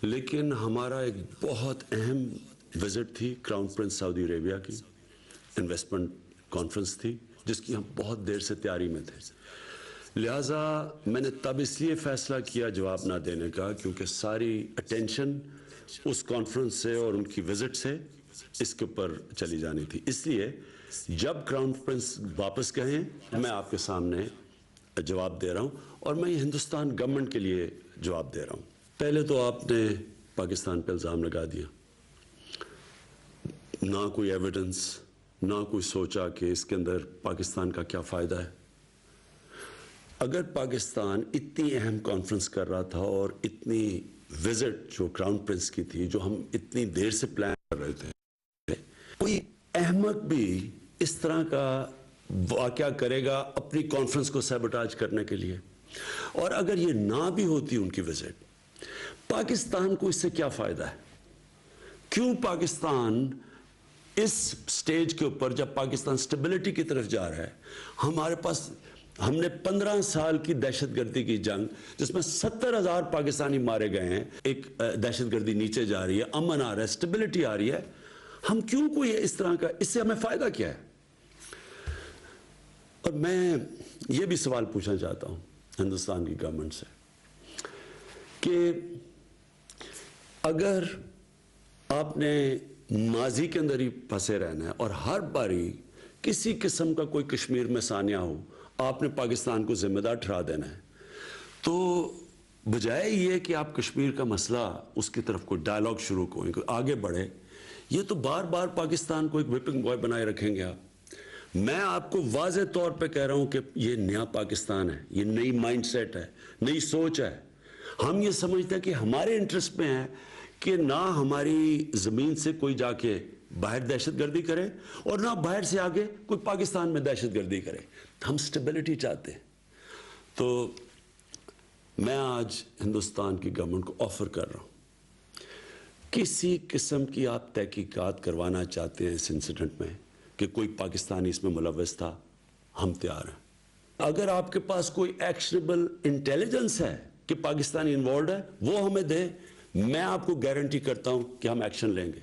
لیکن ہمارا ایک بہت اہم وزٹ تھی کراؤن پرنس سعودی عربیہ کی، انویسٹمنٹ کانفرنس تھی جس کی ہم بہت دیر سے تیاری میں تھے. لہٰذا میں نے تب اس لیے فیصلہ کیا جواب نہ دینے کا کیونکہ ساری اٹینشن اس کانفرنس سے اور ان کی وزٹ سے اس کے اوپر چلی جانی تھی. اس لیے جب کراؤن پرنس واپس گئے میں آپ کے سامنے جواب دے رہا ہوں اور میں یہ ہندوستان گورنمنٹ کے لیے جواب دے رہا ہوں. پہلے تو آپ نے پاکستان پہ الزام لگا دیا، نہ کوئی ایویڈنس، نہ کوئی سوچا کہ اس کے اندر پاکستان کا کیا فائدہ ہے. اگر پاکستان اتنی اہم کانفرنس کر رہا تھا اور اتنی وزٹ جو کراؤن پرنس کی تھی جو ہم اتنی دیر سے پلان کر رہے تھے، کوئی احمق بھی اس طرح کا واقعہ کرے گا اپنی کانفرنس کو سیبوٹاج کرنے کے لیے؟ اور اگر یہ نہ بھی ہوتی ان کی وزٹ، پاکستان کو اس سے کیا فائدہ ہے؟ کیوں پاکستان اس سٹیج کے اوپر، جب پاکستان سٹیبلٹی کی طرف جا رہا ہے، ہمارے پاس ہم نے 15 سال کی دہشت گردی کی جنگ جس میں 70,000 پاکستانی مارے گئے ہیں، ایک دہشت گردی نیچے جا رہی ہے، امن آ رہا ہے، سٹیبلٹی آ رہی ہے، ہم کیوں کوئی اس طرح کا، اس سے ہمیں فائدہ کیا ہے؟ اور میں یہ بھی سوال پوچھنا چاہتا ہوں ہندوستان کی گورنمنٹ سے کہ اگر آپ نے ماضی کے اندر ہی پھنسے رہنا ہے اور ہر باری کسی قسم کا کوئی کشمیر میں سانیہ ہو آپ نے پاکستان کو ذمہ دار ٹھہرا دینا ہے، تو بجائے یہ کہ آپ کشمیر کا مسئلہ اس کی طرف کوئی ڈائلاگ شروع کریں، کوئی آگے بڑھے، یہ تو بار بار پاکستان کو ایک وپنگ بوائے بنائے رکھیں گے آپ. میں آپ کو واضح طور پہ کہہ رہا ہوں کہ یہ نیا پاکستان ہے، یہ نئی مائنڈ سیٹ ہے، نئی سوچ ہے. ہم یہ سمجھتے ہیں کہ ہمارے انٹرسٹ میں ہے کہ نہ ہماری زمین سے کوئی جا کے باہر دہشت گردی کرے اور نہ باہر سے آگے کوئی پاکستان میں دہشت گردی کرے. ہم سٹیبلٹی چاہتے ہیں. تو میں آج ہندوستان کی گورنمنٹ کو آفر کر رہا ہوں، کسی قسم کی آپ تحقیقات کروانا چاہتے ہیں اس انسیڈنٹ میں کہ کوئی پاکستانی اس میں ملوث تھا، ہم تیار ہیں. اگر آپ کے پاس کوئی ایکشنیبل انٹیلیجنس ہے کہ پاکستانی انوالوڈ ہے، وہ ہمیں دے. میں آپ کو گارنٹی کرتا ہوں کہ ہم ایکشن لیں گے.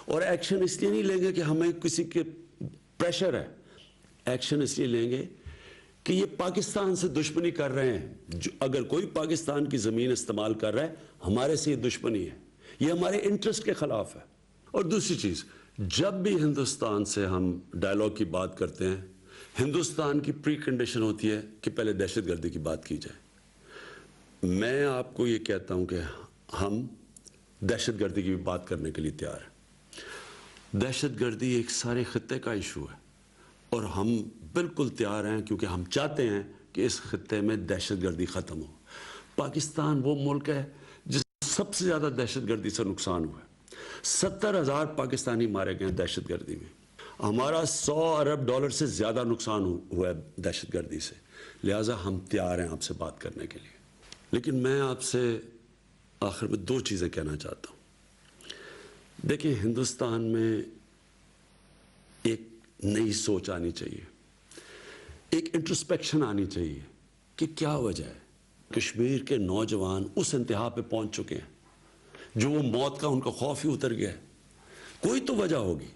اور ایکشن اس لیے نہیں لیں گے کہ ہمیں کسی کے پریشر ہے، ایکشن اس لیے لیں گے کہ یہ پاکستان سے دشمنی کر رہے ہیں. اگر کوئی پاکستان کی زمین استعمال کر رہا ہے، ہمارے سے یہ دشمنی ہے، یہ ہمارے انٹرسٹ کے خلاف ہے. اور دوسری چیز، جب بھی ہندوستان سے ہم ڈائلاگ کی بات کرتے ہیں، ہندوستان کی پری کنڈیشن ہوتی ہے کہ پہلے دہشت گردی کی بات کی جائے. میں آپ کو یہ کہتا ہوں کہ ہم دہشت گردی کی بھی بات کرنے کے لیے تیار ہیں. دہشت گردی ایک سارے خطے کا ایشو ہے اور ہم بالکل تیار ہیں کیونکہ ہم چاہتے ہیں کہ اس خطے میں دہشت گردی ختم ہو. پاکستان وہ ملک ہے جس سب سے زیادہ دہشت گردی سے نقصان ہوا ہے. 70,000 پاکستانی مارے گئے ہیں دہشت گردی میں. ہمارا $100 ارب سے زیادہ نقصان ہوا ہے دہشت گردی سے. لہٰذا ہم تیار ہیں آپ سے بات کرنے کے لیے. لیکن میں آپ سے آخر میں 2 چیزیں کہنا چاہتا ہوں. دیکھیں، ہندوستان میں ایک نئی سوچ آنی چاہیے، ایک انٹرسپیکشن آنی چاہیے کہ کیا وجہ ہے کشمیر کے نوجوان اس انتہا پہ پہنچ چکے ہیں جو وہ موت کا ان کا خوف ہی اتر گیا ہے. کوئی تو وجہ ہوگی.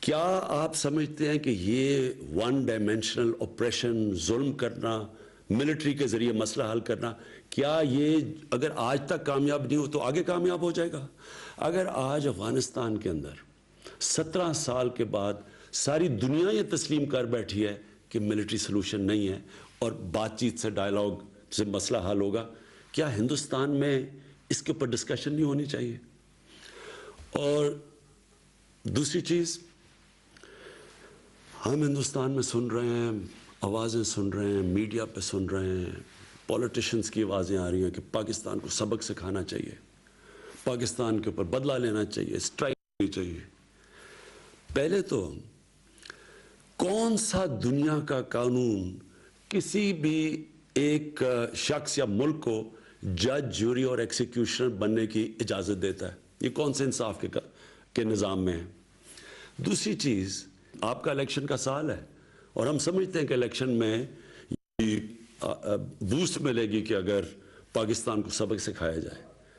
کیا آپ سمجھتے ہیں کہ یہ ون ڈائمینشنل آپریشن، ظلم کرنا، ملٹری کے ذریعے مسئلہ حل کرنا، کیا یہ اگر آج تک کامیاب نہیں ہو تو آگے کامیاب ہو جائے گا؟ اگر آج افغانستان کے اندر 17 سال کے بعد ساری دنیا یہ تسلیم کر بیٹھی ہے کہ ملٹری سلوشن نہیں ہے اور بات چیت سے، ڈائلاگ سے مسئلہ حل ہوگا، کیا ہندوستان میں اس کے اوپر ڈسکشن نہیں ہونی چاہیے؟ اور دوسری چیز، ہم ہندوستان میں سن رہے ہیں، آوازیں سن رہے ہیں، میڈیا پہ سن رہے ہیں، پولیٹیشنز کی آوازیں آ رہی ہیں کہ پاکستان کو سبق سکھانا چاہیے، پاکستان کے اوپر بدلہ لینا چاہیے، اسٹرائک کرنی چاہیے. پہلے تو کون سا دنیا کا قانون کسی بھی ایک شخص یا ملک کو جج، جوری اور ایکسیکیوشنر بننے کی اجازت دیتا ہے؟ یہ کون سے انصاف کے نظام میں ہے؟ دوسری چیز، آپ کا الیکشن کا سال ہے اور ہم سمجھتے ہیں کہ الیکشن میں بوسٹ ملے گی کہ اگر پاکستان کو سبق سکھایا جائے.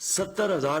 70,000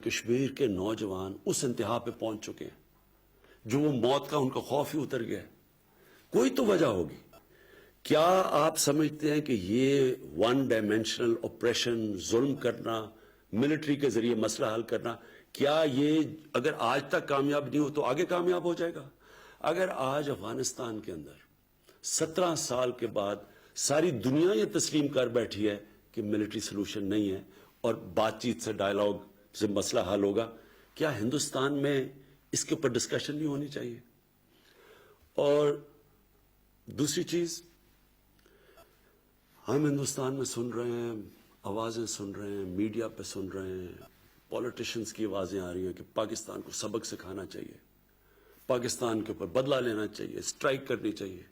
کشمیر کے نوجوان اس انتہا پہ پہنچ چکے ہیں جو وہ موت کا ان کا خوف ہی اتر گیا ہے. کوئی تو وجہ ہوگی. کیا آپ سمجھتے ہیں کہ یہ ون ڈائمینشنل آپریشن، ظلم کرنا، ملٹری کے ذریعے مسئلہ حل کرنا، کیا یہ اگر آج تک کامیاب نہیں ہو تو آگے کامیاب ہو جائے گا؟ اگر آج افغانستان کے اندر 17 سال کے بعد ساری دنیا یہ تسلیم کر بیٹھی ہے کہ ملٹری سلوشن نہیں ہے اور بات چیت سے، ڈائلاگ سے مسئلہ حل ہوگا، کیا ہندوستان میں اس کے اوپر ڈسکشن نہیں ہونی چاہیے؟ اور دوسری چیز، ہم ہندوستان میں سن رہے ہیں، آوازیں سن رہے ہیں، میڈیا پہ سن رہے ہیں، پولیٹیشنز کی آوازیں آ رہی ہیں کہ پاکستان کو سبق سکھانا چاہیے، پاکستان کے اوپر بدلہ لینا چاہیے، اسٹرائک کرنی چاہیے.